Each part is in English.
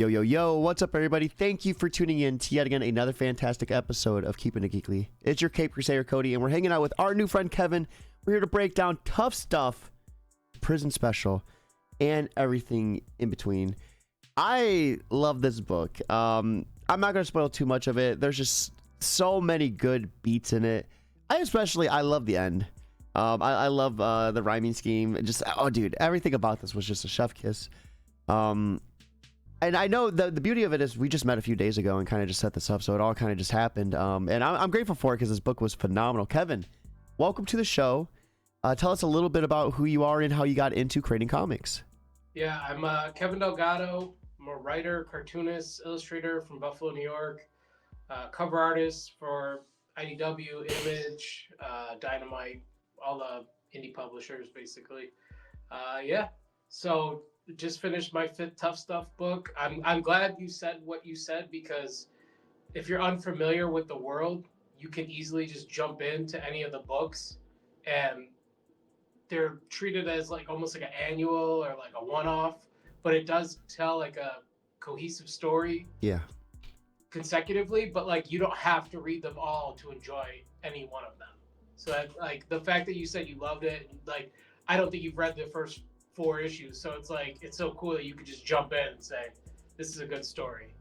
Yo, yo, yo, what's up, everybody? Thank you for tuning in to yet again another fantastic episode of Keeping It Geekly. It's your Cape Crusader, Cody, and we're hanging out with our new friend, Kevin. We're here to break down Tuff Stuff, Prison Special, and everything in between. I love this book. I'm not going to spoil too much of it. There's just so many good beats in it. I love the end. I love the rhyming scheme. Just, oh, dude, everything about this was just a chef kiss. And I know the beauty of it is we just met a few days ago and kind of just set this up, so it all kind of just happened. And I'm grateful for it because this book was phenomenal. Kevin, welcome to the show. Tell us a little bit about who you are and how you got into creating comics. Yeah, I'm Kevin Delgado. I'm a writer, cartoonist, illustrator from Buffalo, New York. Cover artist for IDW, Image, Dynamite, all the indie publishers, basically. Yeah, so just finished my fifth Tuff Stuff book. I'm glad you said what you said, because if you're unfamiliar with the world, you can easily just jump into any of the books, and they're treated as like almost like an annual or like a one-off, but it does tell like a cohesive story. Yeah. Consecutively, but like you don't have to read them all to enjoy any one of them. So like the fact that you said you loved it, like I don't think you've read the first 4 issues, so it's like it's so cool that you could just jump in and say this is a good story.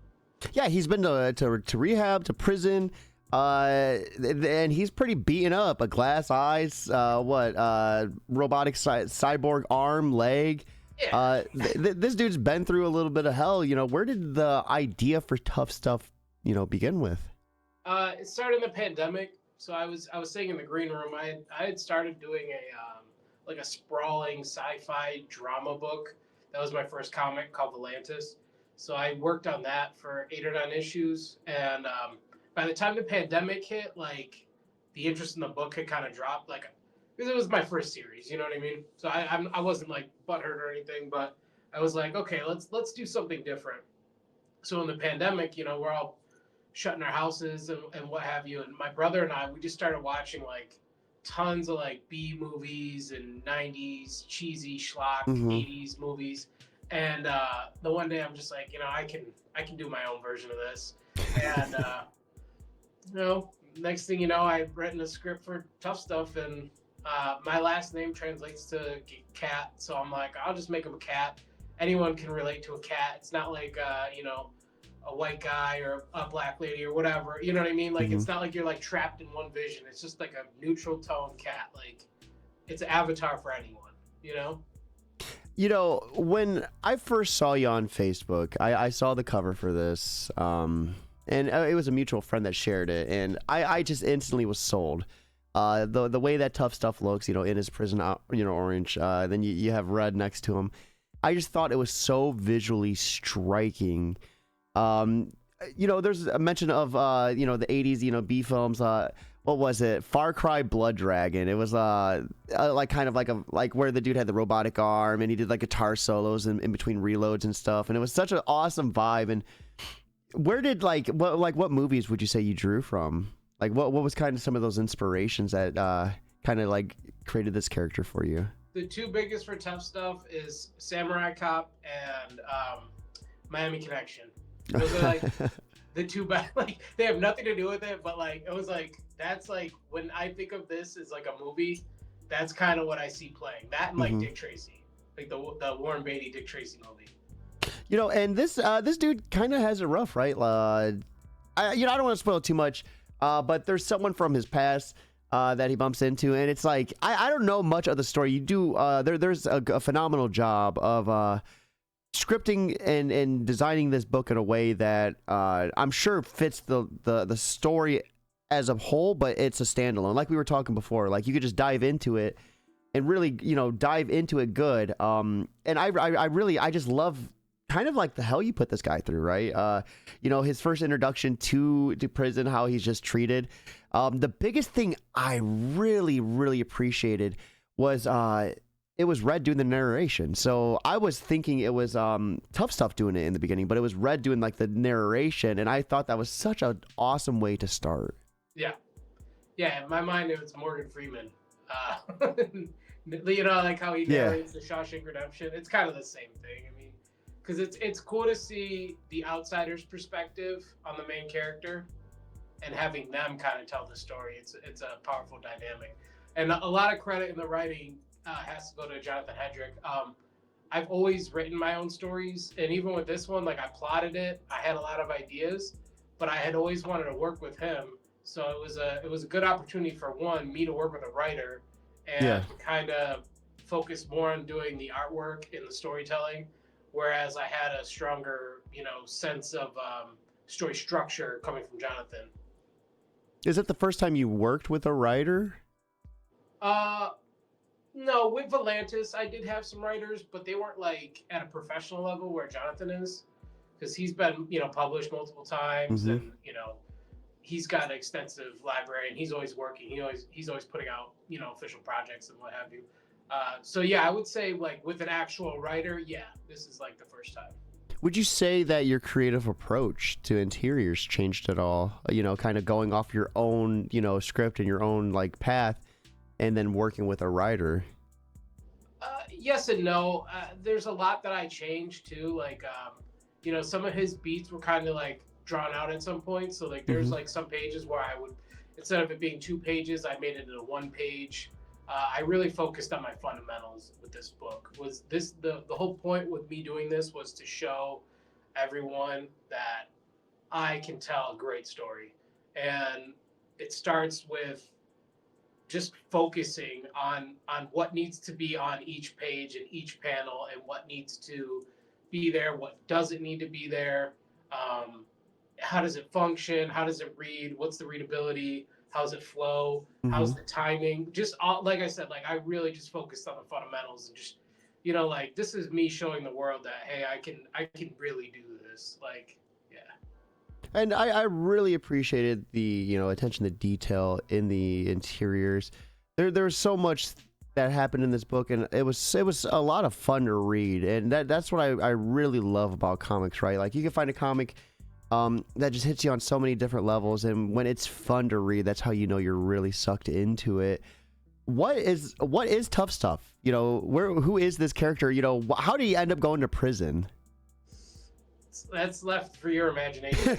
Yeah, he's been to rehab, to prison, and he's pretty beaten up. A glass eyes, robotic cyborg arm, leg. Yeah. This dude's been through a little bit of hell. You know, where did the idea for Tuff Stuff, begin with? It started in the pandemic. So I was sitting in the green room. I had started doing a sprawling sci-fi drama book. That was my first comic, called Atlantis. So I worked on that for 8 or 9 issues, and by the time the pandemic hit, like the interest in the book had kind of dropped. Like, because it was my first series, you know what I mean? So I wasn't like butthurt or anything, but I was like, okay, let's do something different. So in the pandemic, we're all shutting our houses and what have you. And my brother and I, we just started watching like tons of like B movies and 90s cheesy schlock 80s movies. And the one day I'm just like, I can do my own version of this. And next thing you know, I've written a script for Tuff Stuff, and my last name translates to cat. So I'm like, I'll just make him a cat. Anyone can relate to a cat. It's not like a white guy or a black lady or whatever, you know what I mean? Like, it's not like you're like trapped in one vision. It's just like a neutral tone cat. Like, it's an avatar for anyone, When I first saw you on Facebook, I saw the cover for this, and it was a mutual friend that shared it, and I just instantly was sold. The way that Tuff Stuff looks, in his prison, orange, then you have red next to him. I just thought it was so visually striking. There's a mention of the 80s, B films. What was it? Far Cry Blood Dragon. It was like kind of like where the dude had the robotic arm and he did like guitar solos in between reloads and stuff, and it was such an awesome vibe. And where did what movies would you say you drew from? Like what was kind of some of those inspirations that kind of like created this character for you? The 2 biggest for Tuff Stuff is Samurai Cop and Miami Connection. Those are like the 2 best. Like, they have nothing to do with it, but like it was like that's like when I think of this as like a movie, that's kind of what I see playing. That and like Dick Tracy, like the Warren Beatty Dick Tracy movie. And this dude kind of has it rough, right? I don't want to spoil too much, but there's someone from his past that he bumps into, and it's like I don't know much of the story. You do there's a phenomenal job of scripting and designing this book in a way that I'm sure fits the story as a whole, but it's a standalone. Like we were talking before, like you could just dive into it and really, dive into it good. And I just love kind of like the hell you put this guy through, right? His first introduction to prison, how he's just treated. The biggest thing I really, really appreciated was it was Red doing the narration. So I was thinking it was Tuff Stuff doing it in the beginning, but it was Red doing like the narration, and I thought that was such an awesome way to start. Yeah, in my mind it was Morgan Freeman. Like how he narrates the Shawshank Redemption. It's kind of the same thing. I mean, because it's cool to see the outsider's perspective on the main character and having them kind of tell the story. It's a powerful dynamic, and a lot of credit in the writing has to go to Jonathan Hedrick. I've always written my own stories, and even with this one, like I plotted it, I had a lot of ideas, but I had always wanted to work with him. So it was a good opportunity for me to work with a writer and kind of focus more on doing the artwork and the storytelling, whereas I had a stronger, sense of story structure coming from Jonathan. Is it the first time you worked with a writer? No, with Volantis, I did have some writers, but they weren't like at a professional level where Jonathan is, because he's been, published multiple times, and he's got an extensive library, and he's always working. He's always putting out, official projects and what have you. So yeah, I would say like with an actual writer, yeah, this is like the first time. Would you say that your creative approach to interiors changed at all? Kind of going off your own, script and your own like path, and then working with a writer? Yes and no. There's a lot that I changed too. Like, some of his beats were kind of like drawn out at some point. So like, there's like some pages where I would, instead of it being 2 pages, I made it into 1 page. I really focused on my fundamentals with this book. The whole point with me doing this was to show everyone that I can tell a great story. And it starts with just focusing on what needs to be on each page and each panel, and what needs to be there, what doesn't need to be there. How does it function? How does it read? What's the readability? How's it flow? How's the timing? Just like I said, like I really just focused on the fundamentals, and just, like this is me showing the world that, hey, I can really do this. Like, yeah. And I really appreciated the, attention to detail in the interiors. There's so much that happened in this book, and it was a lot of fun to read. And that's what I really love about comics, right? Like you can find a comic that just hits you on so many different levels, and when it's fun to read, that's how you're really sucked into it. What is Tuff Stuff? Who is this character? How did he end up going to prison? That's left for your imagination.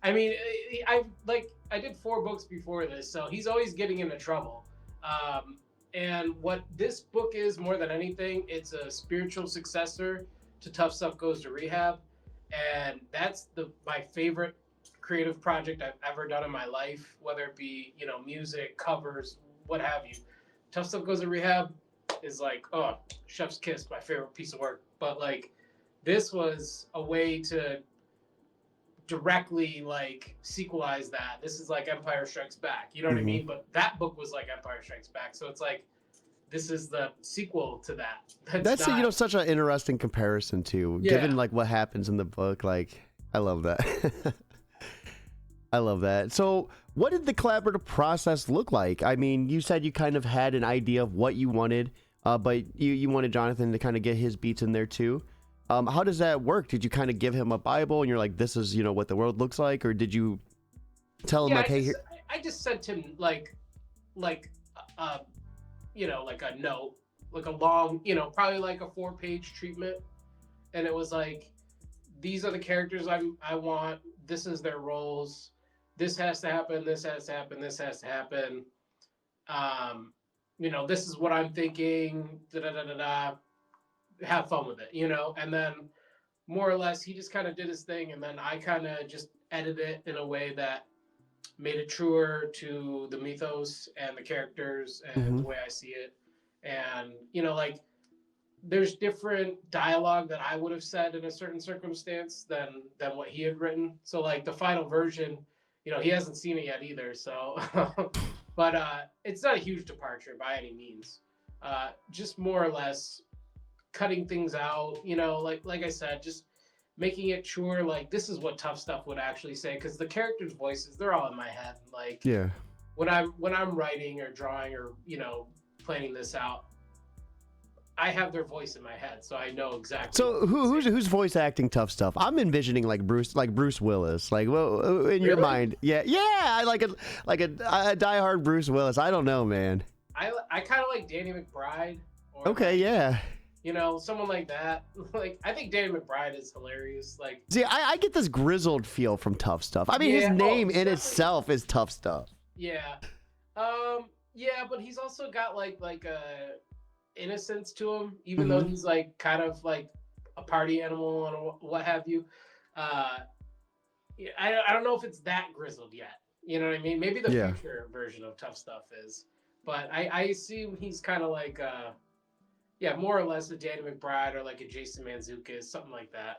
I mean, I did 4 books before this, so he's always getting into trouble. And what this book is more than anything, it's a spiritual successor to Tuff Stuff Goes to Rehab. And that's my favorite creative project I've ever done in my life, whether it be, music, covers, what have you. Tuff Stuff Goes to Rehab is like, oh, chef's kiss, my favorite piece of work. But like, this was a way to directly like sequelize that. This is like Empire Strikes Back, you know what I mean? But that book was like Empire Strikes Back. So it's like, this is the sequel to that. That's not, such an interesting comparison too, given like what happens in the book. Like, I love that. I love that. So what did the collaborative process look like? I mean, you said you kind of had an idea of what you wanted, but you wanted Jonathan to kind of get his beats in there too. How does that work? Did you kind of give him a Bible and you're like, this is, what the world looks like? Or did you tell him I just sent him like a note, like a long, probably like a 4-page treatment. And it was like, these are the characters I want. This is their roles. This has to happen. This has to happen. This has to happen. This is what I'm thinking. Have fun with it, And then more or less, he just kind of did his thing. And then I kind of just edited it in a way that made it truer to the mythos and the characters and the way I see it. And, there's different dialogue that I would have said in a certain circumstance than what he had written. So like the final version, he hasn't seen it yet either. So, but it's not a huge departure by any means. Just more or less cutting things out, like I said, just making it sure, like, this is what Tuff Stuff would actually say, because the characters' voices, they're all in my head. Like, when I'm writing or drawing or planning this out, I have their voice in my head, so I know exactly. So who's voice acting Tuff Stuff? I'm envisioning like Bruce Willis, like, well, in your mind, yeah, like a diehard Bruce Willis. I don't know, man. I kind of like Danny McBride. Okay, yeah. You know, someone like that. Like, I think Danny McBride is hilarious. Like, See, I get this grizzled feel from Tough Stuff. I mean, his yeah, name he's in definitely, itself is Tough Stuff. yeah, yeah, but he's also got like a innocence to him, even though he's like kind of like a party animal and what have you. Uh, yeah, I don't know if it's that grizzled yet. You know what I mean? Maybe the Yeah. future version of Tough Stuff is, but I assume he's kind of like yeah, more or less a Danny McBride or like a Jason Mantzoukas, something like that.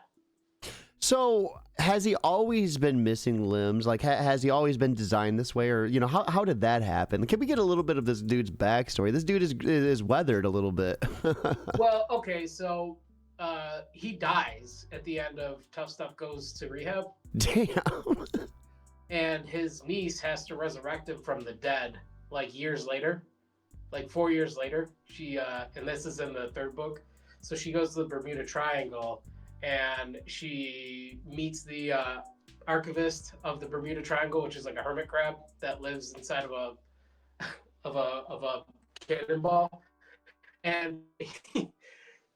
So, has he always been missing limbs? Like, has he always been designed this way, or how did that happen? Can we get a little bit of this dude's backstory? This dude is weathered a little bit. Well, okay, so he dies at the end of Tough Stuff Goes to Rehab, Damn. and his niece has to resurrect him from the dead like years later, like 4 years later. She and this is in the third book. So she goes to the Bermuda Triangle and she meets the archivist of the Bermuda Triangle, which is like a hermit crab that lives inside of a cannonball. And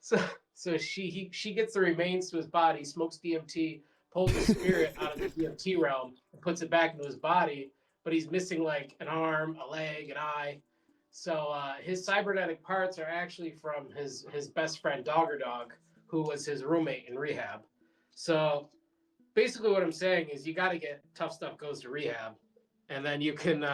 so she gets the remains to his body, smokes DMT, pulls the spirit out of the DMT realm, and puts it back into his body. But he's missing like an arm, a leg, an eye. So his cybernetic parts are actually from his best friend Dogger Dog, who was his roommate in rehab. So basically, what I'm saying is you got to get Tough Stuff Goes to Rehab, and then you can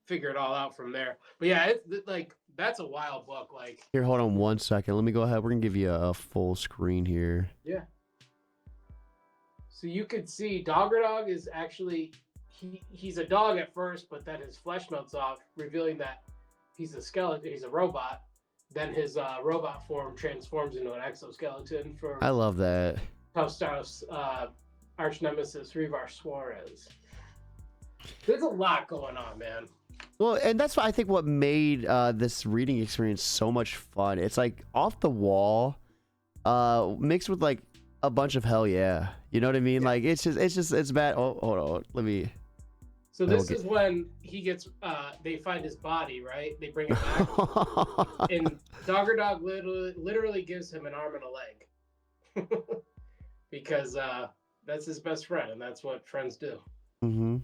figure it all out from there. But yeah, like that's a wild book. Like, Here, hold on 1 second. Let me go ahead. We're gonna give you a full screen here. yeah. So you could see Dogger Dog is actually he's a dog at first, but then his flesh melts off, revealing that he's a skeleton. He's a robot. Then his robot form transforms into an exoskeleton for I love that. Tough Stuff's arch nemesis Revar Suarez. There's a lot going on, man. Well, and that's I think what made this reading experience so much fun. It's like off the wall, mixed with like a bunch of hell yeah. You know what I mean? Yeah. Like it's bad. Oh, hold on. Let me. So this is when he gets they find his body, right? They bring it back. And Dogger Dog literally gives him an arm and a leg. Because that's his best friend, and that's what friends do. Mm-hmm.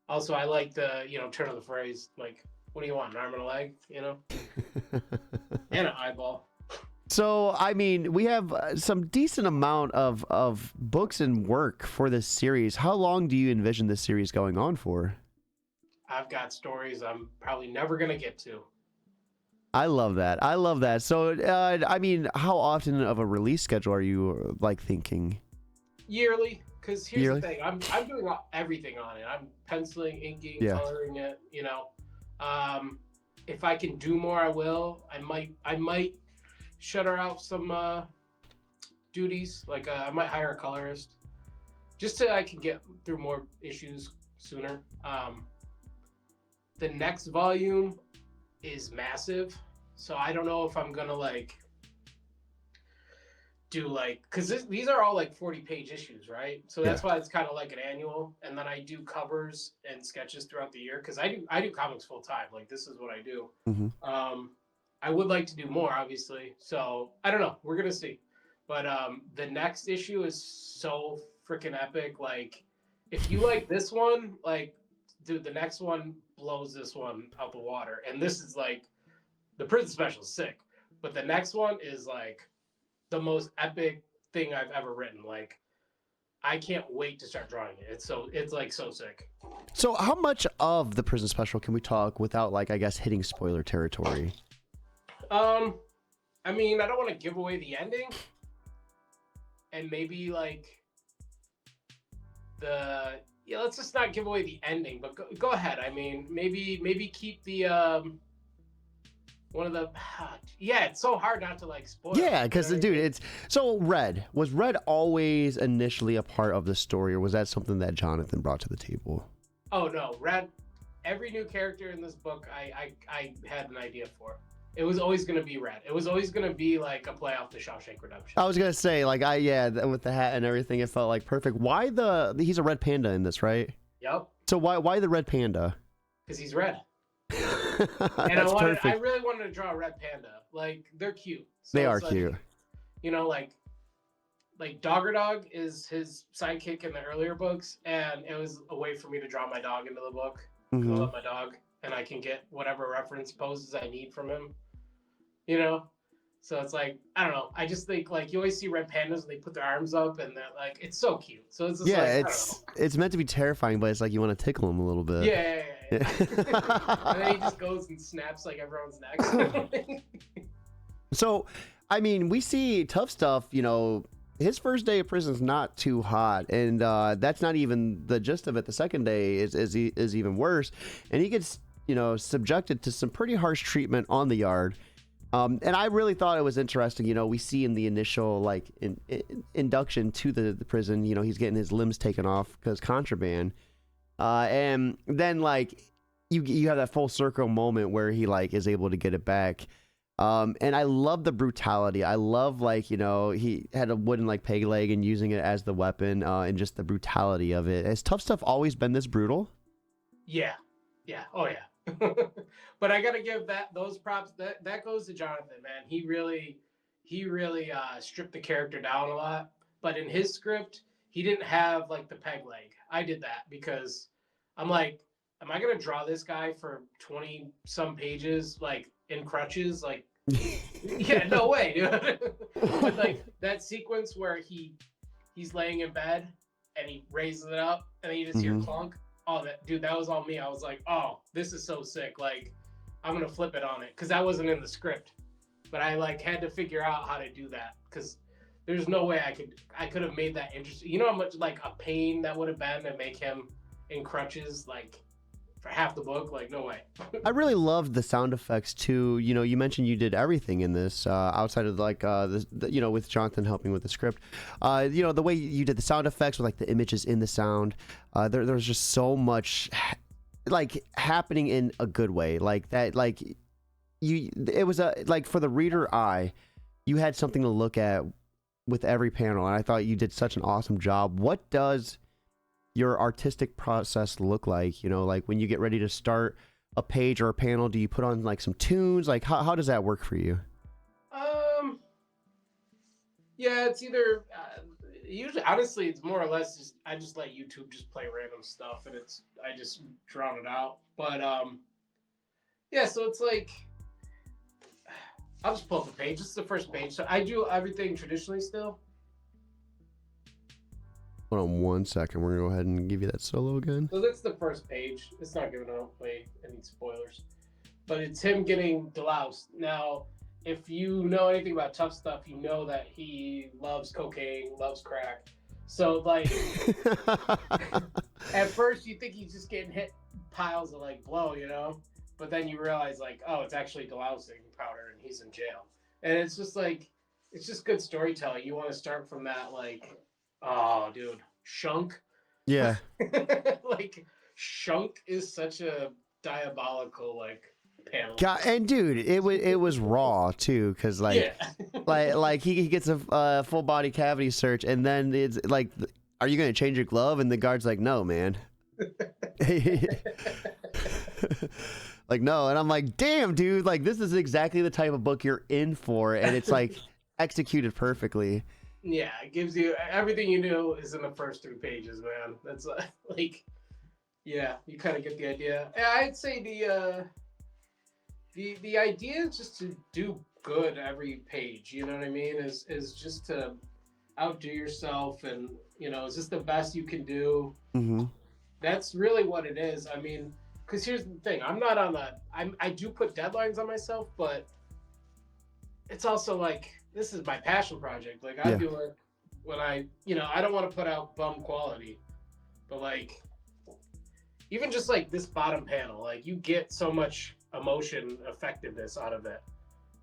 Also, I like the turn of the phrase, like, what do you want, an arm and a leg, and an eyeball. So, I mean, we have some decent amount of books and work for this series. How long do you envision this series going on for? I've got stories I'm probably never going to get to. I love that. I love that. So, I mean, how often of a release schedule are you like thinking? Yearly, because here's Yearly? the thing. I'm doing everything on it. I'm penciling, inking, Yeah. coloring it, If I can do more, I will. I might shutter out some duties. Like I might hire a colorist just so I can get through more issues sooner. The next volume is massive, so I don't know if I'm gonna do because these are all like 40-page issues, right? So that's why it's kind of like an annual, and then I do covers and sketches throughout the year because I do comics full time. Like, this is what I do. Mm-hmm. I would like to do more, obviously. So I don't know. We're gonna see. But the next issue is so freaking epic. Like, if you like this one, like, dude, the next one blows this one out the water. And this is like, the prison special is sick, but the next one is like the most epic thing I've ever written. Like, I can't wait to start drawing it. It's like so sick. So, how much of the prison special can we talk without, like, I guess, hitting spoiler territory? I mean, I don't want to give away the ending, and maybe like let's just not give away the ending, but go ahead. I mean, maybe keep the one of the yeah, it's so hard not to like spoil. Yeah, because dude, it's so was Red always initially a part of the story, or was that something that Jonathan brought to the table? Oh no, Red. Every new character in this book, I had an idea for. It was always going to be Red. It was always going to be like a play off the Shawshank Redemption. I was gonna say, like, with the hat and everything, it felt like perfect. Why he's a red panda in this, right? Yep. So why the red panda? Because he's red. That's And I perfect. really wanted to draw a red panda. Like, they're cute. So They are like, cute. You know, like Dogger Dog is his sidekick in the earlier books, and it was a way for me to draw my dog into the book because I Mm-hmm. love my dog, and I can get whatever reference poses I need from him. You know, so it's like I don't know. I just think like you always see red pandas and they put their arms up, and they're like it's so cute. So it's just Yeah, like I don't know. it's meant to be terrifying, but it's like you want to tickle him a little bit. Yeah. And then he just goes and snaps like everyone's necks. So, I mean, we see Tough Stuff, you know, his first day of prison is not too hot, and that's not even the gist of it. The second day is even worse, and he gets, you know, subjected to some pretty harsh treatment on the yard. And I really thought it was interesting. You know, we see in the initial like induction to the prison, you know, he's getting his limbs taken off because contraband, and then like you have that full circle moment where he like is able to get it back. And I love the brutality. I love like, you know, he had a wooden like peg leg and using it as the weapon, and just the brutality of it. Has Tough Stuff always been this brutal? Yeah, yeah, oh yeah. But I gotta give those props. That goes to Jonathan, man. He really stripped the character down a lot. But in his script, he didn't have like the peg leg. I did that because I'm like, am I gonna draw this guy for 20 some pages like in crutches? Like, yeah, no way, dude. But like that sequence where he's laying in bed and he raises it up and then you just hear Mhm. clunk. Oh, that dude, that was all me. I was like, oh, this is so sick. Like, I'm gonna flip it on it because that wasn't in the script, but I like had to figure out how to do that because there's no way I could have made that interesting. You know how much like a pain that would have been to make him in crutches like for half the book? Like, no way. I really loved the sound effects too. You know, you mentioned you did everything in this outside of like you know, with Jonathan helping with the script. You know, the way you did the sound effects with like the images in the sound. There's just so much like happening in a good way. Like that, like it was a like for the reader eye, you had something to look at with every panel, and I thought you did such an awesome job. What does your artistic process look like? You know, like when you get ready to start a page or a panel, do you put on like some tunes? Like how does that work for you? Um, yeah, it's either usually honestly it's more or less just I just let YouTube just play random stuff and it's I just drown it out. But yeah, so it's like I'll just pull up the page. This is the first page. So I do everything traditionally still. Hold on one second. We're gonna go ahead and give you that solo again. So that's the first page. It's not giving away any spoilers, but it's him getting deloused. Now, if you know anything about Tough Stuff, you know that he loves cocaine, loves crack. So like at first you think he's just getting hit piles of like blow, you know, but then you realize like, oh, it's actually delousing powder and he's in jail. And it's just like it's just good storytelling. You want to start from that like, oh, dude, Shunk. Yeah. Like Shunk is such a diabolical like panel. God, and dude, it was raw too, cause like Yeah. like he gets a full body cavity search, and then it's like, are you gonna change your glove? And the guard's like, no, man. Like, no, and I'm like, damn, dude, like this is exactly the type of book you're in for, and it's like executed perfectly. Yeah, it gives you everything you knew is in the first 3 pages, man. That's like, yeah, you kind of get the idea. Yeah, I'd say the idea is just to do good every page. You know what I mean? Is just to outdo yourself, and you know, is this the best you can do? Mm-hmm. That's really what it is. I mean, because here's the thing: I'm not on that. I do put deadlines on myself, but it's also like this is my passion project. Like I Yeah. do it when I don't want to put out bum quality, but like even just like this bottom panel, like you get so much emotion effectiveness out of it,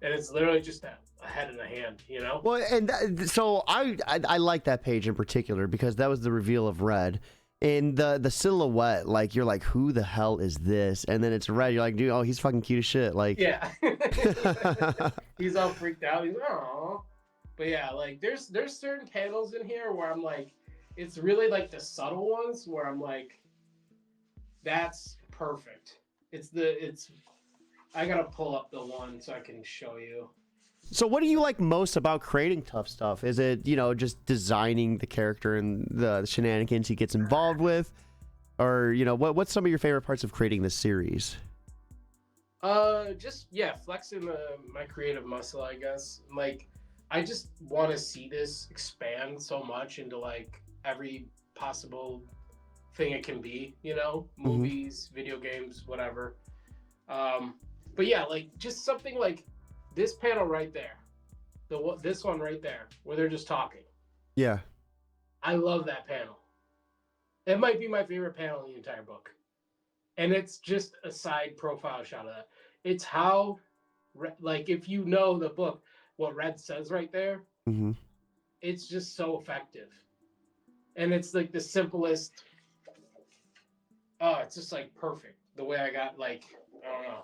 and it's literally just a head and a hand, you know. Well, and so I like that page in particular because that was the reveal of Red. And the silhouette, like you're like, who the hell is this? And then it's Red. You're like, dude, oh, he's fucking cute as shit. Like, Yeah. He's all freaked out. He's oh, but yeah, like there's certain panels in here where I'm like, it's really like the subtle ones where I'm like, that's perfect. It's I gotta pull up the one so I can show you. So what do you like most about creating Tough Stuff? Is it, you know, just designing the character and the shenanigans he gets involved with? Or, you know, what's some of your favorite parts of creating this series? Just yeah, flexing my creative muscle, I guess. Like, I just want to see this expand so much into like every possible thing it can be. You know, Hmm. movies, video games, whatever. Um, but yeah, like just something like this panel right there, this one right there, where they're just talking. Yeah. I love that panel. It might be my favorite panel in the entire book, and it's just a side profile shot of that. It's how, like, if you know the book, what Red says right there, Hmm. it's just so effective, and it's like the simplest. Oh, it's just like perfect. The way I got like, I don't know.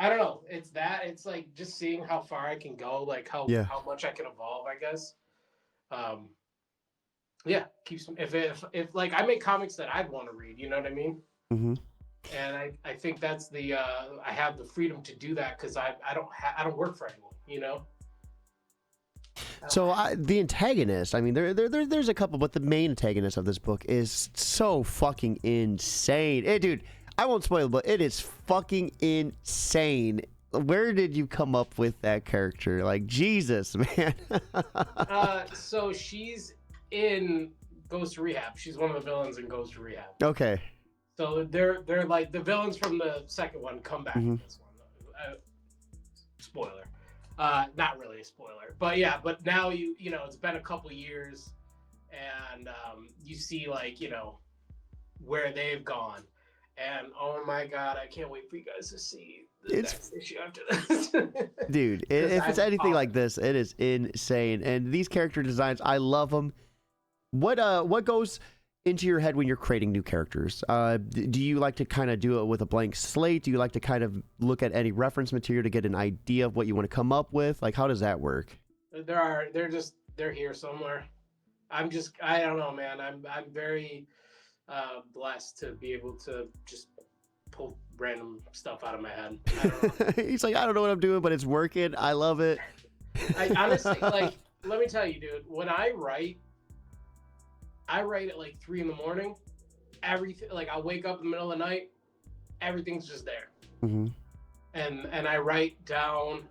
I don't know. It's that. It's like just seeing how far I can go, like Yeah. how much I can evolve. I guess. Um, yeah, keeps if like I make comics that I'd want to read. You know what I mean? Hmm. And I think that's the I have the freedom to do that because I don't work for anyone. You know. So the antagonist, I mean, there's a couple, but the main antagonist of this book is so fucking insane. Dude, I won't spoil it, but it is fucking insane. Where did you come up with that character? Like, Jesus, man. So she's in Goes to Rehab. She's one of the villains in Goes to Rehab. Okay. So they're like the villains from the second one come back in this one. Spoiler. Not really a spoiler, but yeah. But now you know it's been a couple years, and you see like you know where they've gone, and oh my god, I can't wait for you guys to see the next issue after this. Dude, if it's anything like this, it is insane. And these character designs, I love them. What goes into your head when you're creating new characters? Do you like to kind of do it with a blank slate? Do you like to kind of look at any reference material to get an idea of what you want to come up with? Like, how does that work? They're here somewhere. I don't know, man. I'm very blessed to be able to just pull random stuff out of my head. I don't know. He's like, I don't know what I'm doing, but it's working. I love it. I honestly like. Let me tell you, dude. When I write at like 3 a.m. Everything like I wake up in the middle of the night, everything's just there, Hmm. and I write down.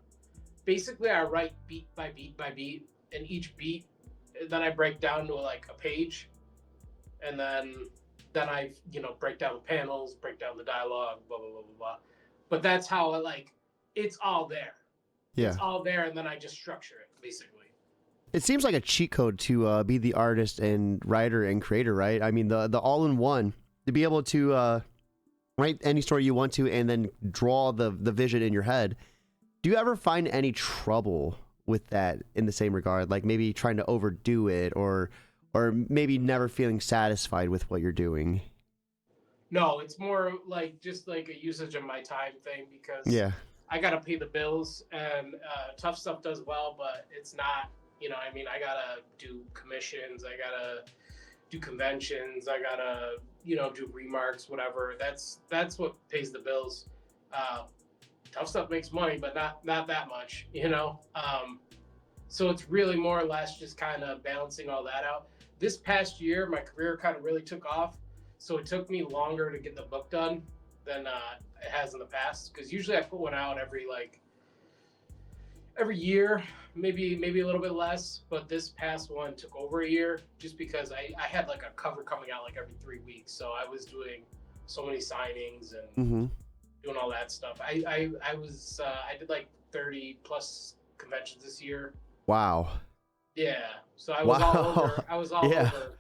Basically, I write beat by beat by beat, and each beat, then I break down to like a page, and then I break down the panels, break down the dialogue, blah blah blah blah blah. But that's how I like. It's all there. Yeah. It's all there, and then I just structure it basically. It seems like a cheat code to be the artist and writer and creator, right? I mean, the all-in-one, to be able to write any story you want to and then draw the vision in your head. Do you ever find any trouble with that in the same regard? Like maybe trying to overdo it or maybe never feeling satisfied with what you're doing? No, it's more like just like a usage of my time thing because Yeah. I gotta pay the bills and Tough Stuff does well, but it's not. I mean, I gotta do commissions, I gotta do conventions, I gotta do remarks, whatever. That's what pays the bills. Uh, Tough Stuff makes money, but not that much. So it's really more or less just kind of balancing all that out. This past year, my career kind of really took off, so it took me longer to get the book done than it has in the past. Because usually I put one out every year, maybe a little bit less. But this past one took over a year just because I had like a cover coming out like every 3 weeks, so I was doing so many signings and Mm-hmm. doing all that stuff. I did like 30 plus conventions this year. Wow. Yeah, so I was all Wow. over. I was all Yeah. over.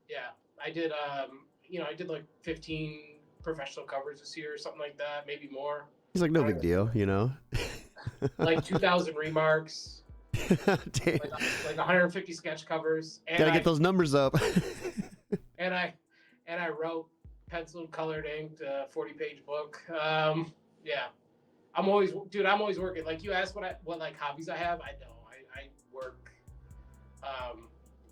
Yeah, I did. I did like 15 professional covers this year, or something like that, maybe more. He's like, no big deal, you know? Like 2,000 remarks, Damn. like 150 sketch covers, and Gotta get those numbers up. and I wrote penciled, colored, inked, 40-page book. Yeah, I'm always working. Like you asked what like hobbies I have. I know I work.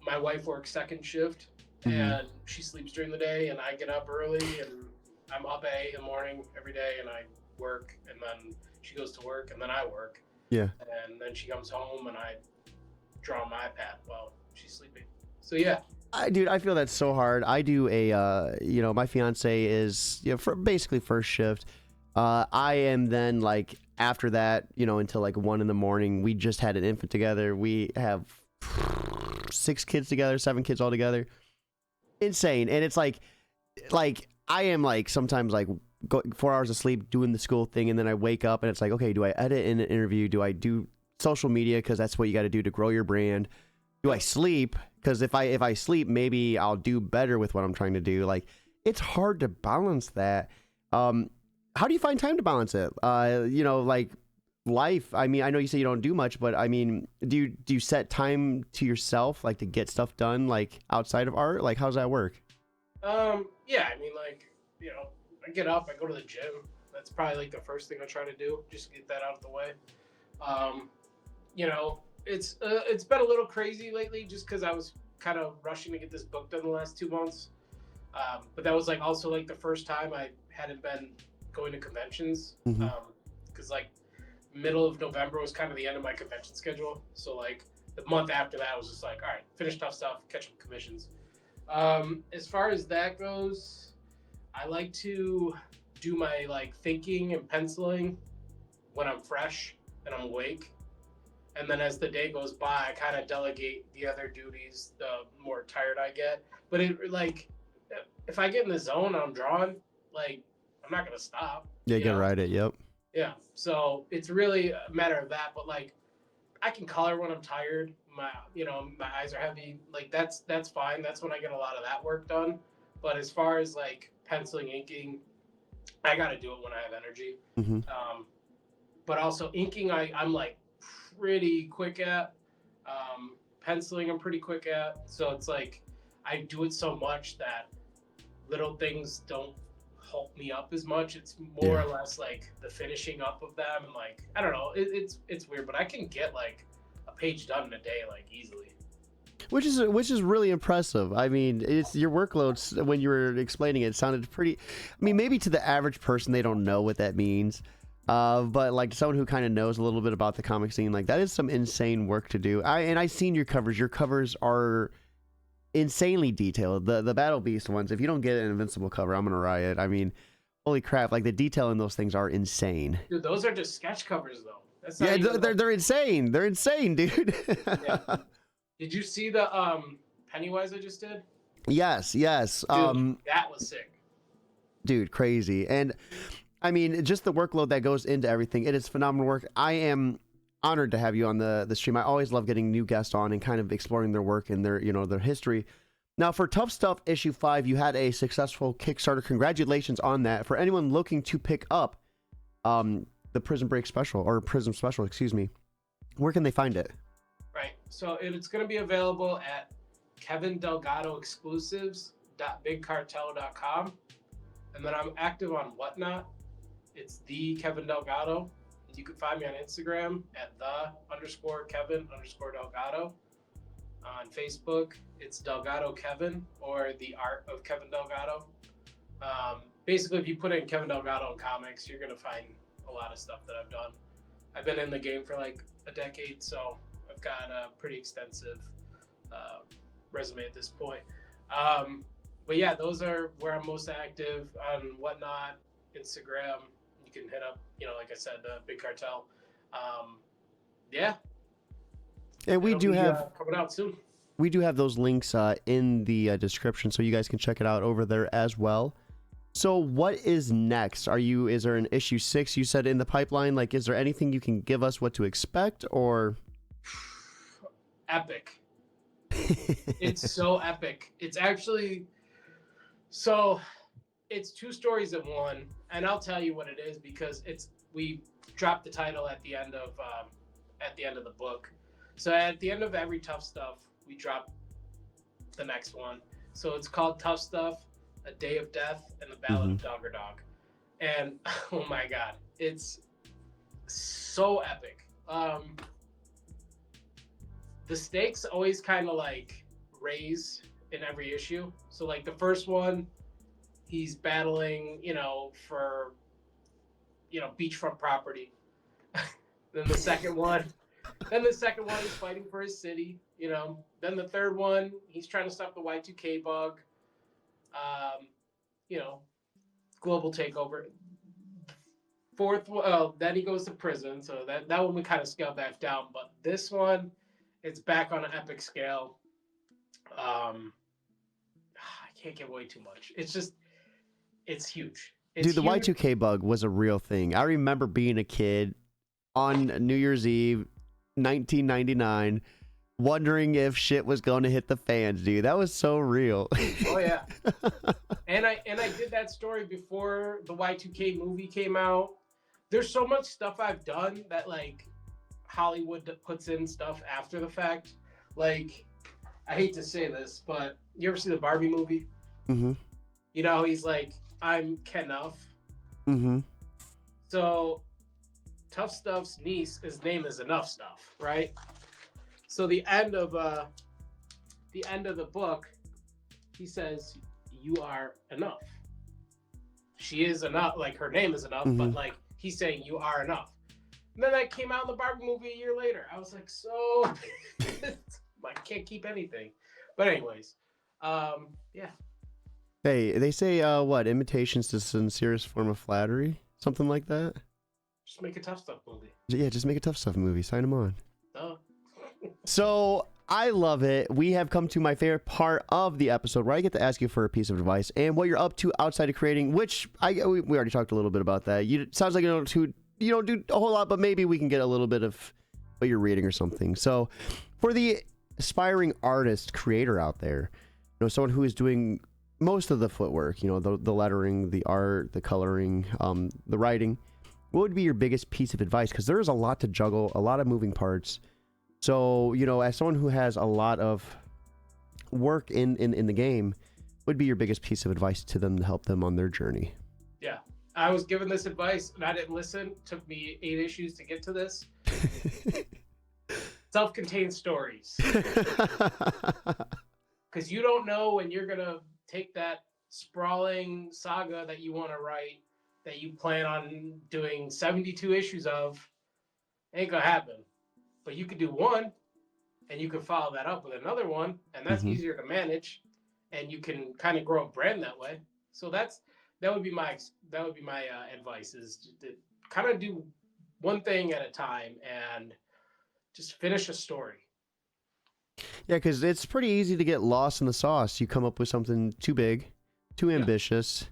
My wife works second shift, and she sleeps during the day, and I get up early, and I'm up at 8 in the morning every day, and I work, and then she goes to work, and then I work. Yeah. and then she comes home and I draw on my iPad while she's sleeping. So yeah. Dude, I feel that's so hard. I do my fiance is, for basically first shift. I am then like after that, until like 1 a.m. We just had an infant together. We have 6 kids together, 7 kids all together. Insane. And it's like I am like sometimes like 4 hours of sleep doing the school thing, and then I wake up and it's like, okay, do I edit in an interview? Do I do social media because that's what you got to do to grow your brand? Do I sleep? Because if I sleep, maybe I'll do better with what I'm trying to do. Like, it's hard to balance that. How do you find time to balance it? Like life. I mean, I know you say you don't do much, but I mean, do you set time to yourself, like to get stuff done, like outside of art? Like, how's that work? Yeah, I mean, like, I get up, I go to the gym. That's probably like the first thing I try to do, just get that out of the way. It's been a little crazy lately just because I was kind of rushing to get this book done the last 2 months. But that was like also like the first time I hadn't been going to conventions. Mhm. Because like middle of November was kind of the end of my convention schedule. So like the month after that I was just like, all right, finish Tough Stuff, catch up commissions. As far as that goes, I like to do my like thinking and penciling when I'm fresh and I'm awake. And then as the day goes by, I kind of delegate the other duties the more tired I get. But it like if I get in the zone and I'm drawing, like I'm not gonna stop. Yeah, you gotta ride it. Yep. Yeah. So it's really a matter of that. But like I can color when I'm tired. My eyes are heavy. Like that's fine. That's when I get a lot of that work done. But as far as like penciling, inking, I gotta do it when I have energy. Mm-hmm. But also inking, I'm like pretty quick at. Penciling, I'm pretty quick at. So it's like I do it so much that little things don't halt me up as much. It's more or less like the finishing up of them, and like I don't know. It's weird, but I can get like a page done in a day like easily. Which is really impressive. I mean, it's your workloads. When you were explaining it sounded pretty. I mean, maybe to the average person, they don't know what that means. But like someone who kind of knows a little bit about the comic scene, like that is some insane work to do. I've seen your covers. Your covers are insanely detailed. The Battle Beast ones. If you don't get an Invincible cover, I'm gonna riot. I mean, holy crap! Like the detail in those things are insane. Dude, those are just sketch covers though. That's not they're insane. They're insane, dude. Yeah. Did you see the Pennywise I just did? Yes. Dude, that was sick. Dude, crazy. And I mean, just the workload that goes into everything. It is phenomenal work. I am honored to have you on the stream. I always love getting new guests on and kind of exploring their work and their history. Now, for Tough Stuff issue 5, you had a successful Kickstarter. Congratulations on that. For anyone looking to pick up the Prison Break special, or Prism special, excuse me, where can they find it? Right. So it's going to be available at kevindelgadoexclusives.bigcartel.com. And then I'm active on Whatnot. It's the Kevin Delgado. You can find me on Instagram at _Kevin_Delgado. On Facebook, it's Delgado Kevin or The Art of Kevin Delgado. Basically, if you put in Kevin Delgado in comics, you're going to find a lot of stuff that I've done. I've been in the game for like a decade, so I've got a pretty extensive resume at this point. But yeah, those are where I'm most active on Whatnot, Instagram. You can hit up, like I said, the Big Cartel. Yeah. And we do have coming out soon. We do have those links in the description, so you guys can check it out over there as well. So what is next? Is there an issue 6 you said in the pipeline? Like, is there anything you can give us what to expect, or? Epic. It's so epic. It's actually, so it's 2 stories in one, and I'll tell you what it is because we dropped the title at the end of the book. So at the end of every Tough Stuff, we drop the next one. So it's called Tough Stuff, A Day of Death, and the Ballad of Dogger Dog. And oh my God, it's so epic. The stakes always kind of like raise in every issue. So like the first one, he's battling, for, beachfront property. Then the second one, he's fighting for his city. You know. Then the third one, he's trying to stop the Y2K bug. You know, global takeover. Fourth, then he goes to prison. So that one we kind of scaled back down. But this one, it's back on an epic scale. I can't give away too much. It's huge. Dude, the Y2K bug was a real thing. I remember being a kid on New Year's Eve, 1999, wondering if shit was going to hit the fans, dude. That was so real. Oh yeah. And I did that story before the Y2K movie came out. There's so much stuff I've done that like Hollywood puts in stuff after the fact. Like, I hate to say this, but you ever see the Barbie movie? Mm-hmm. You know, he's like, I'm Kenuff. Mm-hmm. So Tuff Stuff's niece, his name is Enough Stuff, right? So the end of the book, he says, "You are enough." She is enough, like her name is enough, but like he's saying you are enough. And then that came out in the Barbie movie a year later. I was like, so I can't keep anything. But anyways, yeah. Hey, they say what? Imitation's the sincerest form of flattery? Something like that? Just make a Tuff Stuff movie. Yeah, just make a Tuff Stuff movie. Sign them on. Oh. So I love it. We have come to my favorite part of the episode where I get to ask you for a piece of advice and what you're up to outside of creating, which we already talked a little bit about that. It sounds like you don't do a whole lot, but maybe we can get a little bit of what you're reading or something. So for the aspiring artist creator out there, someone who is doing most of the footwork, the lettering, the art, the coloring, the writing, what would be your biggest piece of advice? Because there is a lot to juggle, a lot of moving parts. So, as someone who has a lot of work in the game, what would be your biggest piece of advice to them to help them on their journey? Yeah. I was given this advice and I didn't listen. It took me 8 issues to get to this. Self-contained stories. Because you don't know when you're going to take that sprawling saga that you want to write, that you plan on doing 72 issues of. Ain't going to happen. But you could do one, and you can follow that up with another one, and that's easier to manage, and you can kind of grow a brand that way. So that would be my advice, is to kind of do one thing at a time and just finish a story. Yeah, because it's pretty easy to get lost in the sauce. You come up with something too big, too ambitious,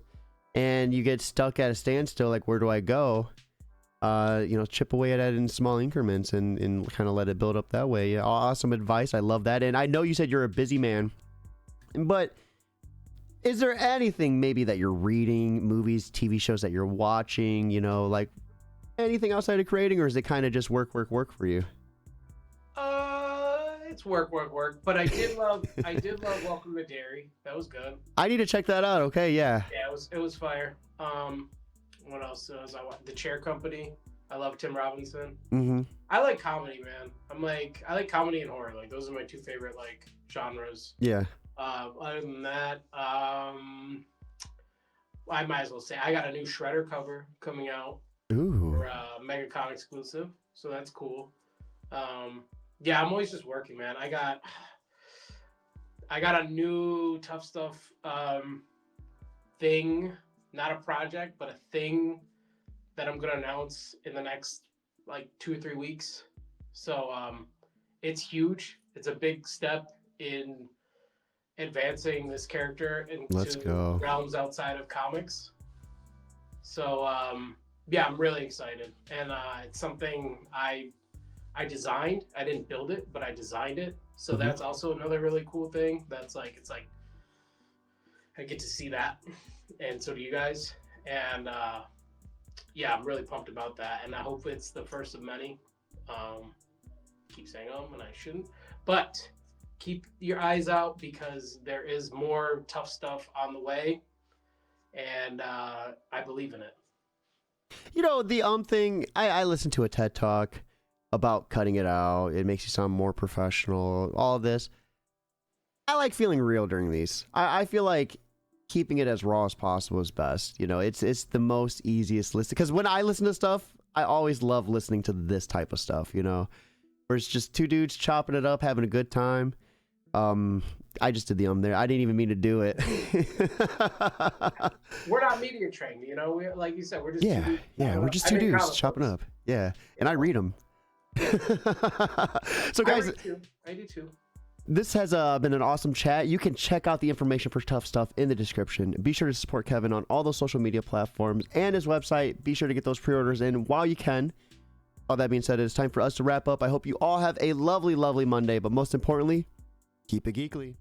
and you get stuck at a standstill. Like, where do I go? Chip away at it in small increments and kind of let it build up that way. Yeah, awesome advice. I love that. And I know you said you're a busy man, but is there anything maybe that you're reading, movies, TV shows that you're watching, like anything outside of creating, or is it kind of just work for you? It's work. But I did love Welcome to Derry. That was good. I need to check that out. Okay, yeah. Yeah, it was fire. What else was I watching? The Chair Company. I love Tim Robinson. Mm-hmm. I like comedy, man. I like comedy and horror. Like, those are my 2 favorite genres. Yeah. Other than that, I might as well say I got a new Shredder cover coming out. Ooh. For MegaCon exclusive, so that's cool. Yeah, I'm always just working, man. I got a new Tuff Stuff thing. Not a project, but a thing that I'm going to announce in the next 2 or 3 weeks. So it's huge. It's a big step in advancing this character into realms outside of comics. So yeah, I'm really excited. And it's something I designed. I didn't build it, but I designed it. So that's also another really cool thing. That's it's like I get to see that. And so do you guys. And yeah, I'm really pumped about that. And I hope it's the first of many. Keep saying and I shouldn't. But keep your eyes out, because there is more Tuff Stuff on the way. And I believe in it. The thing, I listened to a TED Talk about cutting it out. It makes you sound more professional. All of this. I like feeling real during these. I feel like keeping it as raw as possible is best. It's the most easiest listen, because when I listen to stuff, I always love listening to this type of stuff, you know, where it's just two dudes chopping it up, having a good time. I just did the there. I didn't even mean to do it. We're not media trained, you know. We, like you said, we're just Yeah, two dudes. we're just two dudes chopping up. Yeah, and I read them. So guys, I do too. This has been an awesome chat. You can check out the information for Tuff Stuff in the description. Be sure to support Kevin on all those social media platforms and his website. Be sure to get those pre-orders in while you can. All that being said, it's time for us to wrap up. I hope you all have a lovely, lovely Monday, but most importantly, keep it geekly.